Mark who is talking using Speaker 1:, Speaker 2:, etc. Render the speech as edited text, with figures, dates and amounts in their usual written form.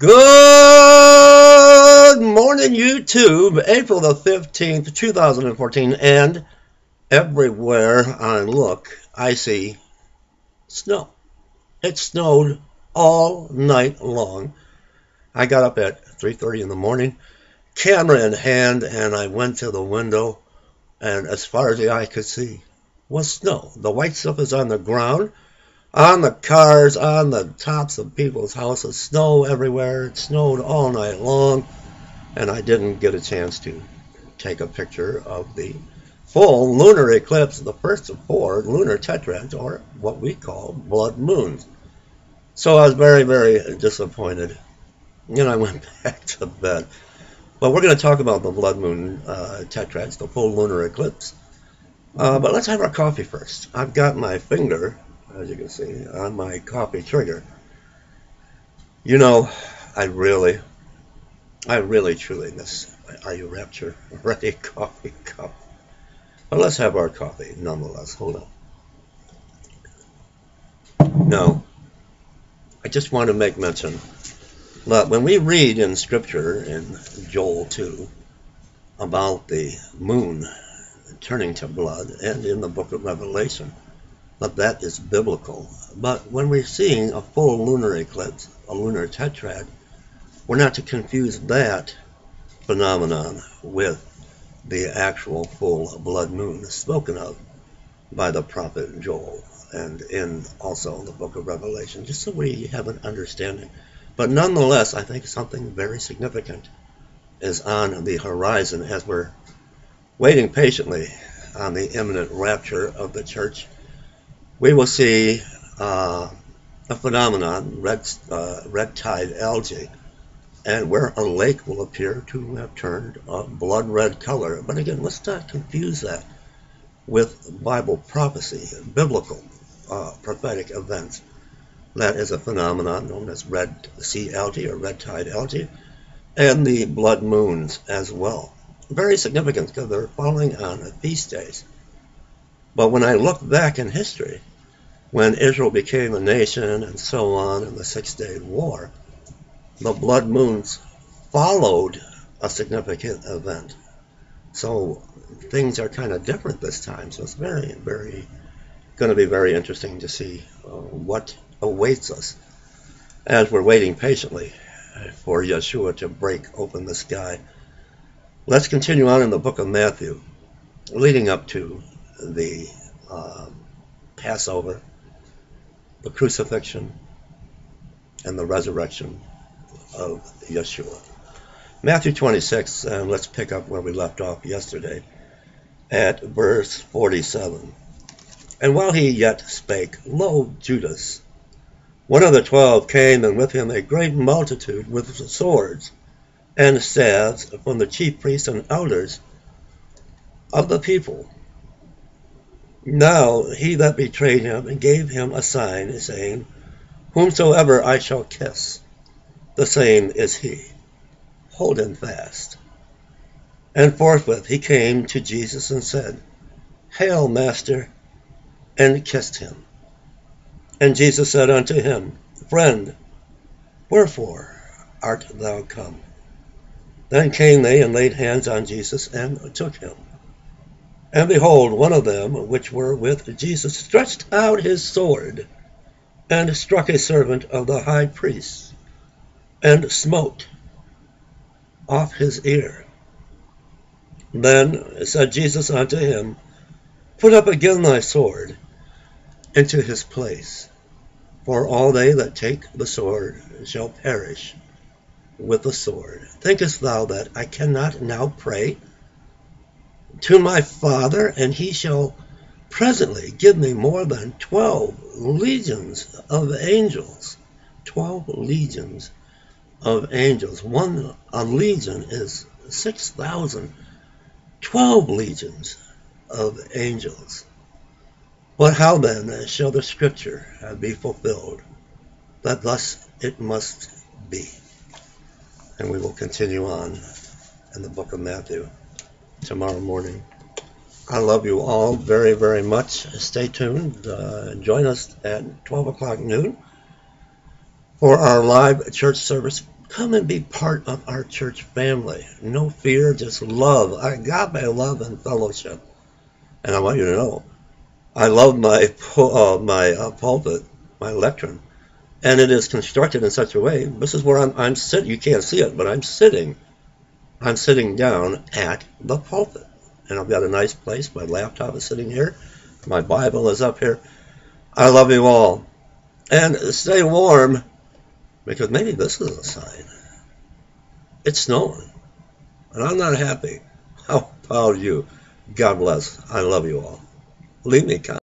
Speaker 1: Good morning, YouTube. April the 15th, 2014, and everywhere I look, I see snow. It snowed all night long. I got up at 3:30 in the morning, camera in hand, and I went to the window, and as far as the eye could see was snow. The white stuff is on the ground, on the cars, on the tops of people's houses, snow everywhere. It snowed all night long, and I didn't get a chance to take a picture of the full lunar eclipse, the first of 4 lunar tetrads, or what we call blood moons. So I was very, very disappointed, and I went back to bed. But we're going to talk about the blood moon tetrads, the full lunar eclipse. But let's have our coffee first. I've got my finger, as you can see, on my coffee trigger. You know, I really truly miss Are You Rapture Ready coffee cup. But let's have our coffee nonetheless. Hold on. Now, I just want to make mention that when we read in Scripture in Joel 2 about the moon turning to blood, and in the book of Revelation, that is biblical. But when we're seeing a full lunar eclipse, a lunar tetrad, we're not to confuse that phenomenon with the actual full blood moon spoken of by the prophet Joel and in also the book of Revelation, just so we have an understanding. But nonetheless, I think something very significant is on the horizon as we're waiting patiently on the imminent rapture of the church. We will see a phenomenon, red tide algae, and where a lake will appear to have turned a blood red color. But again, let's not confuse that with Bible prophecy, biblical prophetic events. That is a phenomenon known as red sea algae or red tide algae, and the blood moons as well. Very significant because they're falling on feast days. But when I look back in history, when Israel became a nation and so on in the Six-Day War, the blood moons followed a significant event. So things are kind of different this time. So it's very, very going to be very interesting to see what awaits us as we're waiting patiently for Yeshua to break open the sky. Let's continue on in the book of Matthew, leading up to the Passover, the crucifixion, and the resurrection of Yeshua. Matthew 26, and let's pick up where we left off yesterday at verse 47. And while he yet spake, lo, Judas, one of the 12, came, and with him a great multitude with swords and staves from the chief priests and elders of the people. Now he that betrayed him gave him a sign, saying, Whomsoever I shall kiss, the same is he. Hold him fast. And forthwith he came to Jesus and said, Hail, Master, and kissed him. And Jesus said unto him, Friend, wherefore art thou come? Then came they and laid hands on Jesus and took him. And behold, one of them which were with Jesus stretched out his sword, and struck a servant of the high priest, and smote off his ear. Then said Jesus unto him, Put up again thy sword into his place, for all they that take the sword shall perish with the sword. Thinkest thou that I cannot now pray to my Father, and he shall presently give me more than 12 legions of angels? 12 legions of angels. A legion is 6,000. 12 legions of angels. But how then shall the scripture be fulfilled, that thus it must be? And we will continue on in the book of Matthew tomorrow morning. I love you all very, very much. Stay tuned. Join us at 12 o'clock noon for our live church service Come and be part of our church family. No fear, just love. Agape love and fellowship. And I want you to know, I love my pulpit, my lectern. And it is constructed in such a way, this is where I'm sitting. You can't see it, but I'm sitting. I'm sitting down at the pulpit. And I've got a nice place. My laptop is sitting here. My Bible is up here. I love you all. And stay warm, because maybe this is a sign. It's snowing. And I'm not happy. How about you? God bless. I love you all. Leave me a comment.